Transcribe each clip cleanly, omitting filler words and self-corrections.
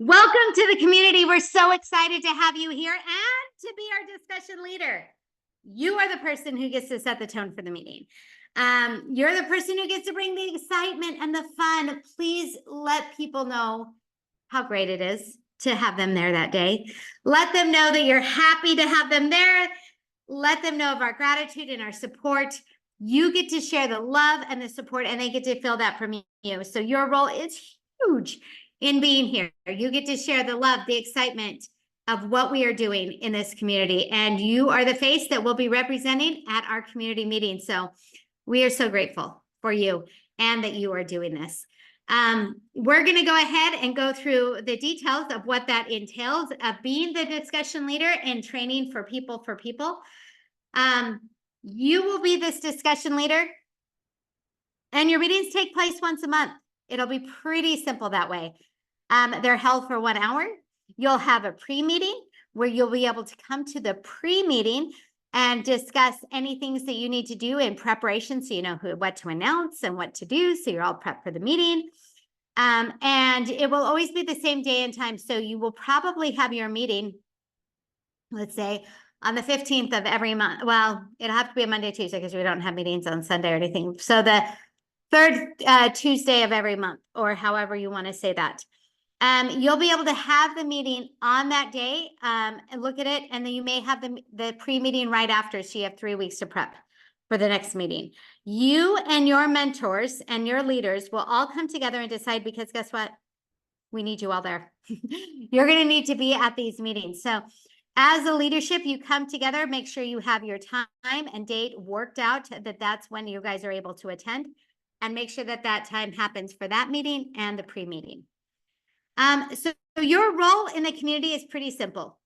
Welcome to the community. We're so excited to have you here and to be our discussion leader. You are the person who gets to set the tone for the meeting. You're the person who gets to bring the excitement and the fun. Please let people know how great it is to have them there that day. Let them know that you're happy to have them there. Let them know of our gratitude and our support. You get to share the love and the support, and they get to feel that from you. So your role is huge in being here. You get to share the love, the excitement of what we are doing in this community. And you are the face that we'll be representing at our community meeting. So we are so grateful for you and that you are doing this. We're going to go ahead and go through the details of what that entails of being the discussion leader and training for people. You will be this discussion leader, and your meetings take place once a month. It'll be pretty simple that way. They're held for 1 hour. You'll have a pre-meeting where you'll be able to come to the pre-meeting and discuss any things that you need to do in preparation, so you know what to announce and what to do, so you're all prepped for the meeting. And it will always be the same day and time, so you will probably have your meeting, let's say, on the 15th of every month. Well, it'll have to be a Monday, Tuesday, because we don't have meetings on Sunday or anything. So the third Tuesday of every month, or however you want to say that. You'll be able to have the meeting on that day and look at it, and then you may have the pre-meeting right after, so you have 3 weeks to prep for the next meeting. You and your mentors and your leaders will all come together and decide, because guess what? We need you all there. You're going to need to be at these meetings. So as a leadership, you come together, make sure you have your time and date worked out, that's when you guys are able to attend, and make sure that that time happens for that meeting and the pre-meeting. So your role in the community is pretty simple.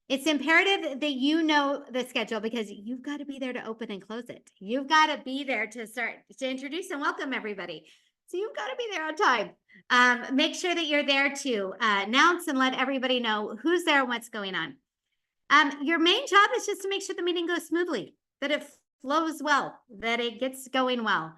It's imperative that you know the schedule, because you've got to be there to open and close it. You've got to be there to introduce and welcome everybody. So you've got to be there on time. Make sure that you're there to announce and let everybody know who's there and what's going on. Your main job is just to make sure the meeting goes smoothly, that it flows well, that it gets going well.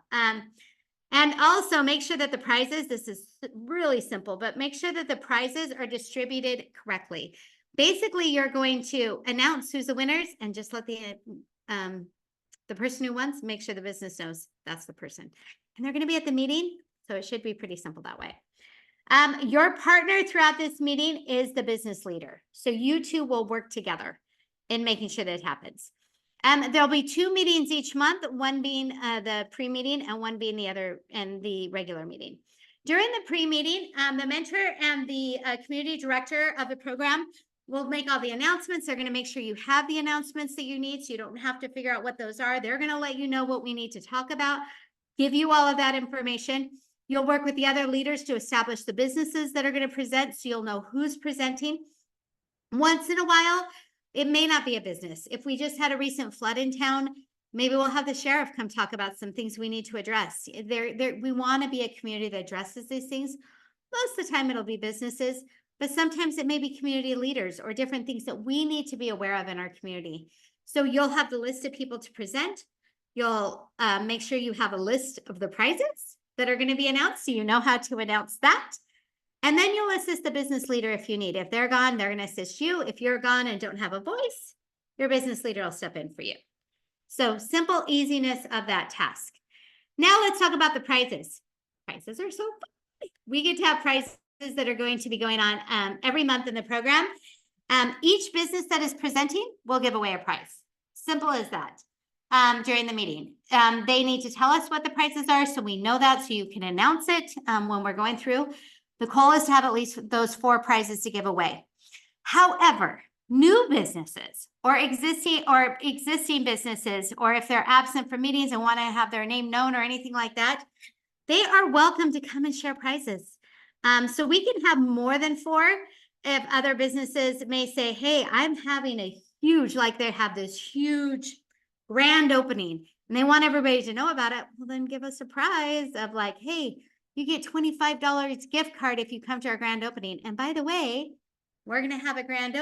And also make sure that the prizes, this is really simple, but make sure that the prizes are distributed correctly. Basically, you're going to announce who's the winners and just let the person who wins, make sure the business knows that's the person. And they're going to be at the meeting, so it should be pretty simple that way. Your partner throughout this meeting is the business leader. So you two will work together in making sure that it happens. There'll be 2 meetings each month, one being the pre-meeting and one being the regular meeting. During the pre-meeting, the mentor and the community director of the program will make all the announcements. They're going to make sure you have the announcements that you need, so you don't have to figure out what those are. They're going to let you know what we need to talk about, give you all of that information. You'll work with the other leaders to establish the businesses that are going to present, so you'll know who's presenting. Once in a while, it may not be a business. If we just had a recent flood in town, maybe we'll have the sheriff come talk about some things we need to address. We want to be a community that addresses these things. Most of the time it'll be businesses, but sometimes it may be community leaders or different things that we need to be aware of in our community. So you'll have the list of people to present. You'll make sure you have a list of the prizes that are going to be announced, so you know how to announce that. And then you'll assist the business leader if you need. If they're gone, they're going to assist you. If you're gone and don't have a voice, your business leader will step in for you. So simple easiness of that task. Now let's talk about the prizes. Prizes are so fun. We get to have prizes that are going to be going on every month in the program. Each business that is presenting will give away a prize. Simple as that. During the meeting, they need to tell us what the prizes are, so we know that, so you can announce it when we're going through. The goal is to have at least those 4 prizes to give away. However, new businesses or existing businesses, or if they're absent from meetings and want to have their name known or anything like that, they are welcome to come and share prizes. So we can have more than 4. If other businesses may say, hey, I'm having a huge, like they have this huge grand opening and they want everybody to know about it, well, then give us a prize of like, hey, you get $25 gift card if you come to our grand opening. And by the way, we're going to have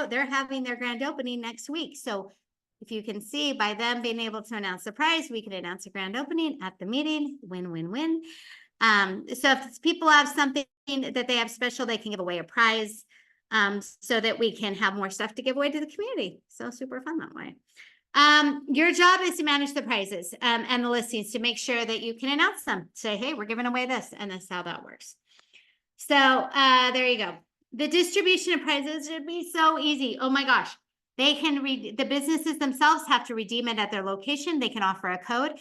they're having their grand opening next week. So if you can see, by them being able to announce the prize, we can announce a grand opening at the meeting. Win, win, win. So if people have something that they have special, they can give away a prize. so that we can have more stuff to give away to the community. So super fun that way. Your job is to manage the prizes and the listings to make sure that you can announce them. Say, hey, we're giving away this, and that's how that works. So there you go. The distribution of prizes should be so easy. Oh my gosh. They can the businesses themselves have to redeem it at their location. They can offer a code,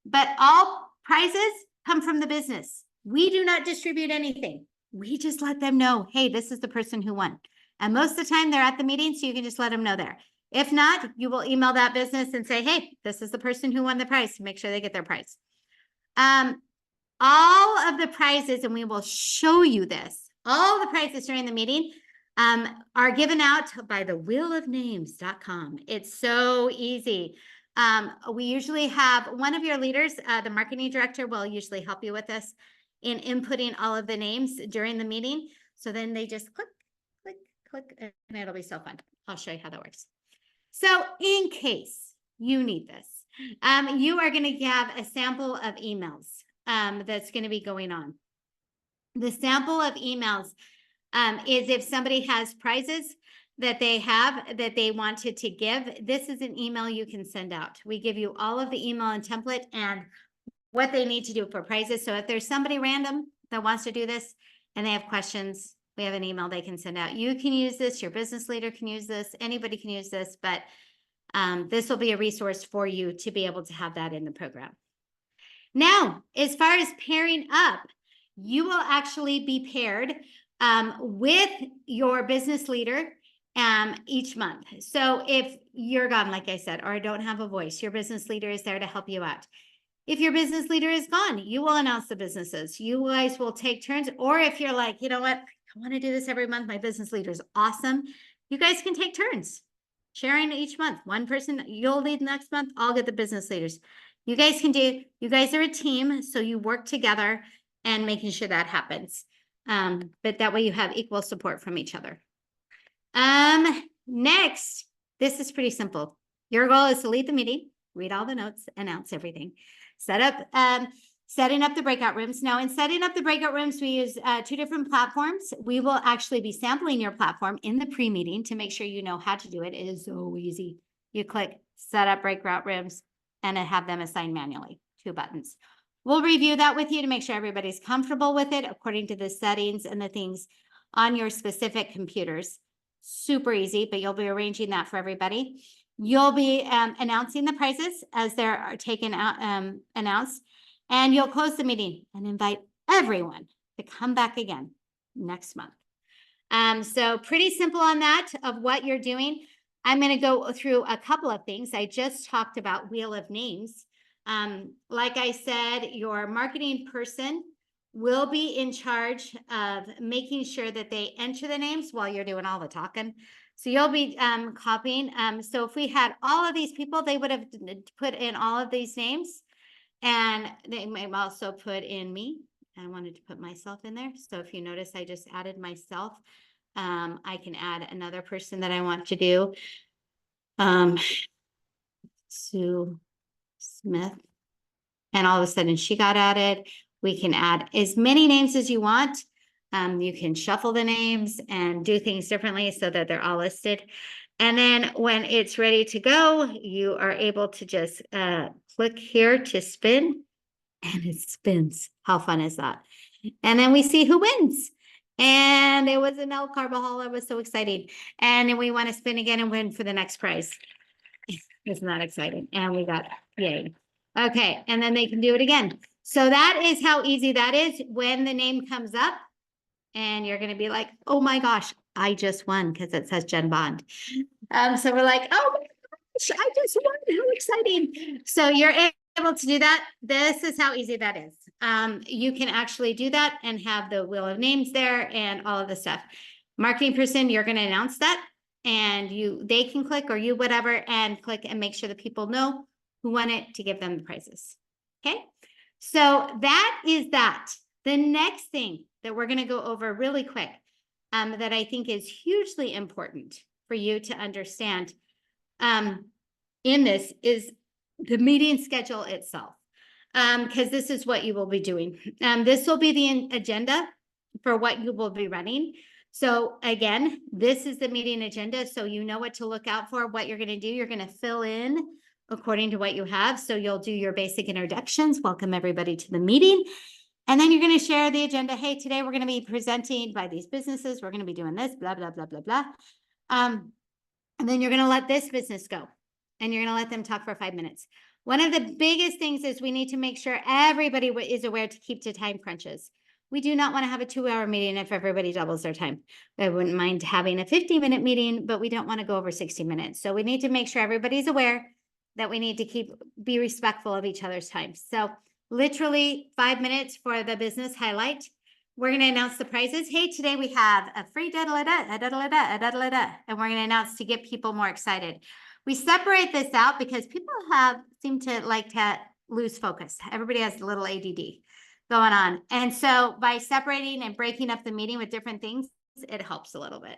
but all prizes come from the business. We do not distribute anything. We just let them know, hey, this is the person who won. And most of the time they're at the meeting, so you can just let them know there. If not, you will email that business and say, hey, this is the person who won the prize. Make sure they get their prize. All of the prizes, and we will show you this, all the prizes during the meeting are given out by the wheelofnames.com. It's so easy. We usually have one of your leaders, the marketing director, will usually help you with this in inputting all of the names during the meeting. So then they just click, click, click, and it'll be so fun. I'll show you how that works. So in case you need this, you are going to have a sample of emails that's going to be going on. The sample of emails is if somebody has prizes that they have that they wanted to give, this is an email you can send out. We give you all of the email and template and what they need to do for prizes. So if there's somebody random that wants to do this and they have questions, we have an email they can send out. You can use this, your business leader can use this, anybody can use this, but this will be a resource for you to be able to have that in the program. Now, as far as pairing up, you will actually be paired with your business leader each month. So if you're gone, like I said, or don't have a voice, your business leader is there to help you out. If your business leader is gone, you will announce the businesses. You guys will take turns. Or if you're like, you know what, I want to do this every month. My business leader is awesome. You guys can take turns sharing each month. One person, you'll lead next month. I'll get the business leaders. You guys can do, you guys are a team. So you work together and making sure that happens. But that way you have equal support from each other. Next, this is pretty simple. Your goal is to lead the meeting, read all the notes, announce everything. Setting up the breakout rooms. Now, in setting up the breakout rooms, we use 2 different platforms. We will actually be sampling your platform in the pre-meeting to make sure you know how to do it. It is so easy. You click set up breakout rooms and have them assigned manually, 2 buttons. We'll review that with you to make sure everybody's comfortable with it according to the settings and the things on your specific computers. Super easy, but you'll be arranging that for everybody. You'll be announcing the prizes as they're taken out, announced, and you'll close the meeting and invite everyone to come back again next month. So pretty simple on that of what you're doing. I'm going to go through a couple of things. I just talked about Wheel of Names. Like I said, your marketing person will be in charge of making sure that they enter the names while you're doing all the talking. So you'll be copying. So if we had all of these people, they would have put in all of these names, and they may also put in me. I wanted to put myself in there. So if you notice, I just added myself. I can add another person that I want to do. Sue Smith. And all of a sudden she got added. We can add as many names as you want. You can shuffle the names and do things differently so that they're all listed. And then when it's ready to go, you are able to just click here to spin, and it spins. How fun is that? And then we see who wins. And it was Anel Carbajal. It was so exciting. And then we want to spin again and win for the next prize. Isn't that exciting? And we got, yay. Okay, and then they can do it again. So that is how easy that is when the name comes up. And you're going to be like, oh my gosh, I just won because it says Jen Bond. So we're like, oh my gosh, I just won. How exciting. So you're able to do that. This is how easy that is. You can actually do that and have the Wheel of Names there and all of the stuff. Marketing person, you're going to announce that, and they can click, or you whatever, and click and make sure that people know who won it to give them the prizes. Okay. So that is that. The next thing that we're going to go over really quick that I think is hugely important for you to understand in this is the meeting schedule itself, because this is what you will be doing. This will be the agenda for what you will be running. So again, this is the meeting agenda. So you know what to look out for, what you're going to do. You're going to fill in according to what you have. So you'll do your basic introductions, welcome everybody to the meeting. And then you're going to share the agenda. Hey, today we're going to be presenting by these businesses. We're going to be doing this, blah, blah, blah, blah, blah. And then you're going to let this business go and you're going to let them talk for 5 minutes. One of the biggest things is we need to make sure everybody is aware to keep to time crunches. We do not want to have a 2-hour meeting if everybody doubles their time. I wouldn't mind having a 50-minute meeting, but we don't want to go over 60 minutes. So we need to make sure everybody's aware that we need to be respectful of each other's time. So literally 5 minutes for the business highlight. We're going to announce the prizes. Hey, today we have a free da-da-da-da, da-da-da-da, and we're going to announce to get people more excited. We separate this out because people seem to like to lose focus. Everybody has a little ADD going on. And so by separating and breaking up the meeting with different things, it helps a little bit.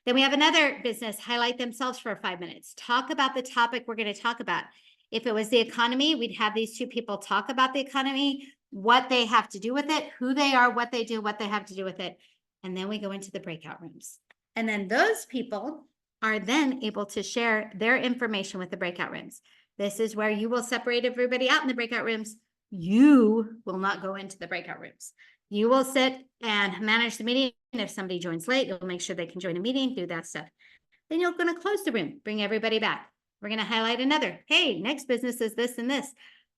Then we have another business highlight themselves for 5 minutes. Talk about the topic we're going to talk about. If it was the economy, we'd have these two people talk about the economy, what they have to do with it, who they are, what they do, what they have to do with it. And then we go into the breakout rooms. And then those people are then able to share their information with the breakout rooms. This is where you will separate everybody out in the breakout rooms. You will not go into the breakout rooms. You will sit and manage the meeting. If somebody joins late, you'll make sure they can join a meeting, do that stuff. Then you're going to close the room, bring everybody back. We're going to highlight another. Hey, next business is this and this.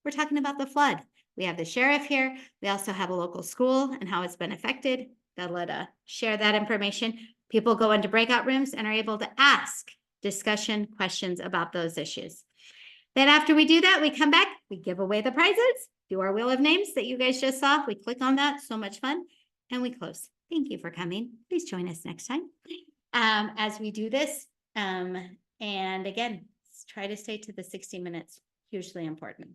We're talking about the flood. We have the sheriff here. We also have a local school and how it's been affected. They'll share that information. People go into breakout rooms and are able to ask discussion questions about those issues. Then after we do that, we come back, we give away the prizes, do our wheel of names that you guys just saw. We click on that, so much fun, and we close. Thank you for coming. Please join us next time as we do this. And again, try to stay to the 60 minutes, hugely important.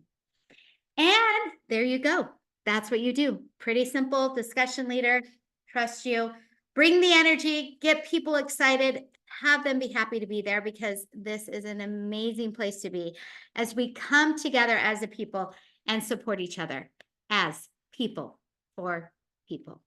And there you go. That's what you do. Pretty simple. Discussion leader, trust you. Bring the energy, get people excited, have them be happy to be there because this is an amazing place to be as we come together as a people and support each other as people for people.